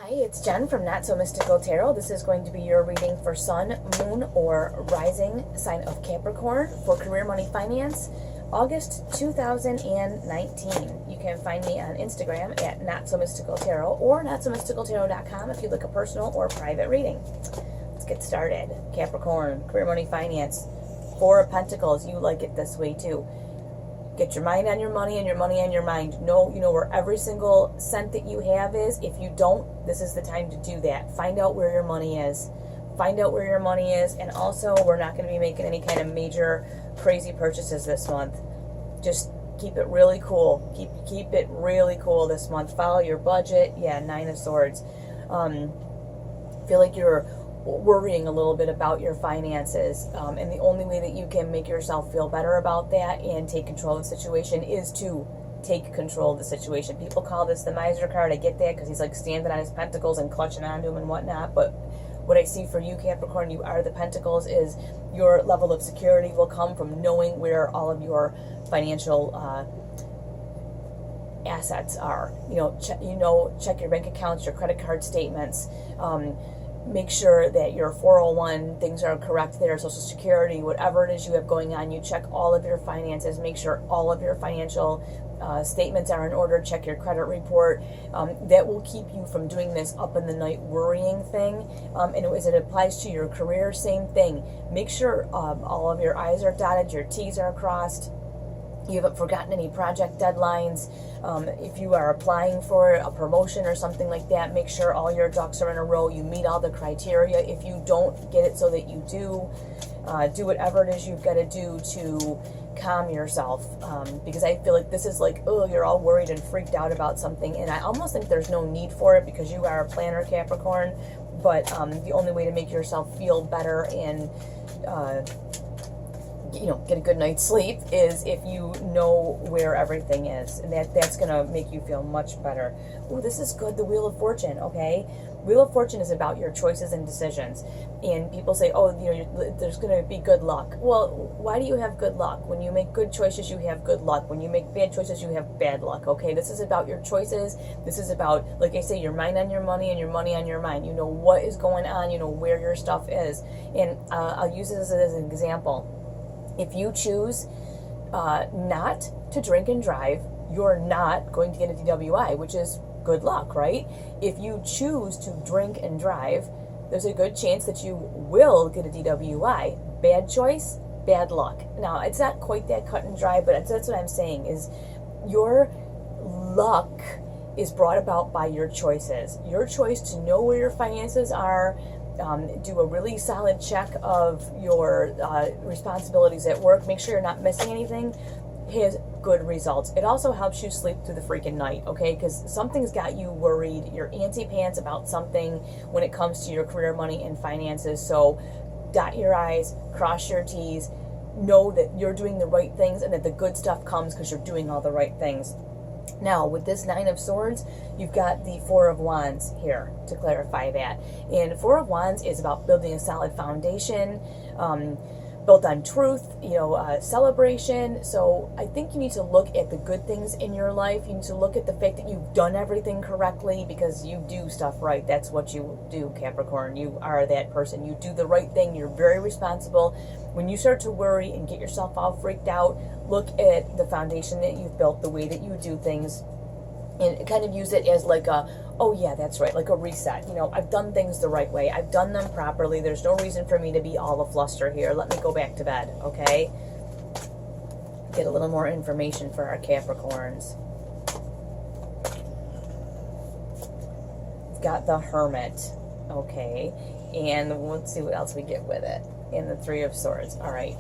Hi, it's Jen from Not So Mystical Tarot. This is going to be your reading for Sun, Moon, or Rising sign of Capricorn for career, money, finance, August 2019. You can find me on Instagram at Not So Mystical Tarot or NotSoMysticalTarot.com if you'd like a personal or private reading. Let's get started. Capricorn, career, money, finance, Four of Pentacles. You like it this way too. Get your mind on your money and your money on your mind. You know where every single cent that you have is. If you don't, this is the time to do that. Find out where your money is. Find out where your money is. And also, we're not going to be making any kind of major crazy purchases this month. Just keep it really cool. Keep it really cool this month. Follow your budget. Yeah, Nine of Swords. Feel like you're worrying a little bit about your finances, and the only way that you can make yourself feel better about that and take control of the situation is to take control of the situation. People call this the miser card. I get that because he's like standing on his pentacles and clutching onto them and whatnot, but what I see for you, Capricorn, you are the Pentacles, is your level of security will come from knowing where all of your financial assets are. Check your bank accounts, your credit card statements. Make sure that your 401 things are correct there, Social Security, whatever it is you have going on, you check all of your finances, make sure all of your financial statements are in order, check your credit report. That will keep you from doing this up in the night worrying thing. And as it applies to your career, same thing. Make sure all of your I's are dotted, your T's are crossed. You haven't forgotten any project deadlines. If you are applying for a promotion or something like that, make sure all your ducks are in a row. You meet all the criteria. If you don't get it so that you do whatever it is you've got to do to calm yourself. Because I feel like this is like, oh, you're all worried and freaked out about something. And I almost think there's no need for it because you are a planner, Capricorn. But the only way to make yourself feel better and get a good night's sleep is if you know where everything is, and that's gonna make you feel much better. Oh, this is good. The Wheel of Fortune. Okay, Wheel of Fortune is about your choices and decisions. And people say, oh, there's gonna be good luck. Well, why do you have good luck? When you make good choices, you have good luck. When you make bad choices, you have bad luck. Okay, this is about your choices. This is about, like I say, your mind on your money and your money on your mind. You know what is going on. You know where your stuff is. And I'll use this as an example. If you choose not to drink and drive, you're not going to get a DWI, which is good luck, right? If you choose to drink and drive, there's a good chance that you will get a DWI. Bad choice, bad luck. Now, it's not quite that cut and dry, but that's what I'm saying is your luck is brought about by your choices. Your choice to know where your finances are, do a really solid check of your responsibilities at work, make sure you're not missing anything, has good results. It also helps you sleep through the freaking night, okay? Because something's got you worried. You're anti-pants about something when it comes to your career, money, and finances. So dot your I's, cross your T's, know that you're doing the right things and that the good stuff comes because you're doing all the right things. Now, with this Nine of Swords, you've got the Four of Wands here to clarify that. And Four of Wands is about building a solid foundation, built on truth, celebration. So I think you need to look at the good things in your life. You need to look at the fact that you've done everything correctly because you do stuff right. That's what you do, Capricorn. You are that person. You do the right thing. You're very responsible. When you start to worry and get yourself all freaked out, look at the foundation that you've built, the way that you do things, and kind of use it as like a, oh yeah, that's right, like a reset. I've done things the right way. I've done them properly. There's no reason for me to be all afluster here. Let me go back to bed, okay? Get a little more information for our Capricorns. We've got the Hermit, okay? And let's see what else we get with it. And the Three of Swords. All right.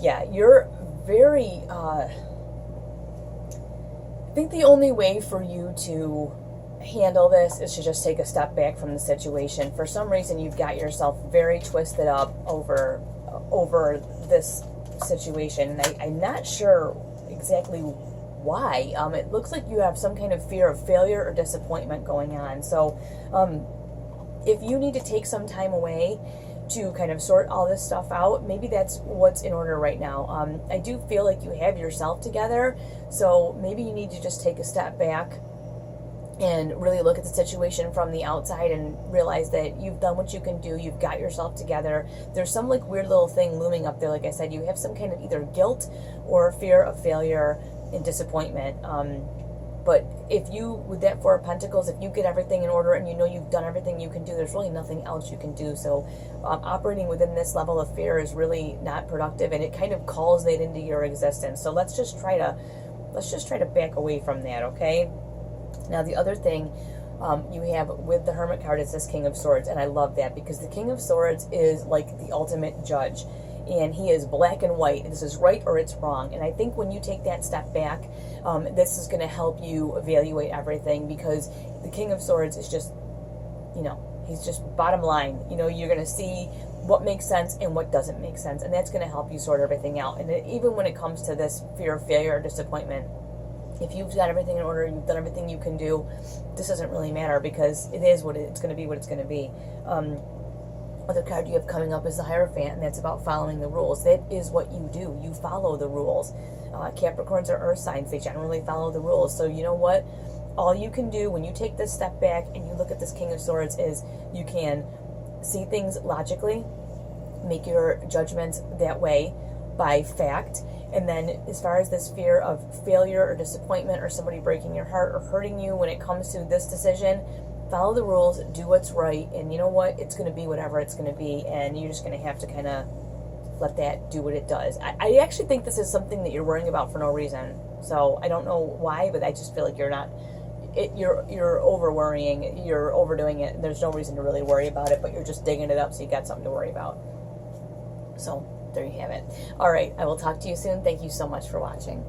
Yeah, you're very, I think the only way for you to handle this is to just take a step back from the situation. For some reason, you've got yourself very twisted up over this situation. And I'm not sure exactly why. It looks like you have some kind of fear of failure or disappointment going on. So if you need to take some time away to kind of sort all this stuff out, maybe that's what's in order right now. I do feel like you have yourself together, so maybe you need to just take a step back and really look at the situation from the outside and realize that you've done what you can do. You've got yourself together. There's some like weird little thing looming up there. Like I said, you have some kind of either guilt or fear of failure and disappointment. But if you, with that Four of Pentacles, if you get everything in order and you know you've done everything you can do, there's really nothing else you can do. So operating within this level of fear is really not productive, and it kind of calls that into your existence. So let's just try to back away from that, okay? Now, the other thing you have with the Hermit card is this King of Swords, and I love that because the King of Swords is like the ultimate judge, and he is black and white. This is right or it's wrong. And I think when you take that step back, this is going to help you evaluate everything, because the King of Swords is just, he's just bottom line. You're going to see what makes sense and what doesn't make sense, and that's going to help you sort everything out. And even when it comes to this fear of failure or disappointment, if you've got everything in order, you've done everything you can do, this doesn't really matter, because it is what it's going to be, what it's going to be. Other card you have coming up is the Hierophant, and that's about following the rules. That is what you do. You follow the rules. Capricorns are earth signs. They generally follow the rules. So you know what? All you can do when you take this step back and you look at this King of Swords is you can see things logically, make your judgments that way by fact. And then as far as this fear of failure or disappointment or somebody breaking your heart or hurting you when it comes to this decision, follow the rules, do what's right, and you know what? It's going to be whatever it's going to be, and you're just going to have to kind of let that do what it does. I actually think this is something that you're worrying about for no reason. So I don't know why, but I just feel like you're over worrying, you're overdoing it. There's no reason to really worry about it, but you're just digging it up so you got something to worry about. So there you have it. All right, I will talk to you soon. Thank you so much for watching.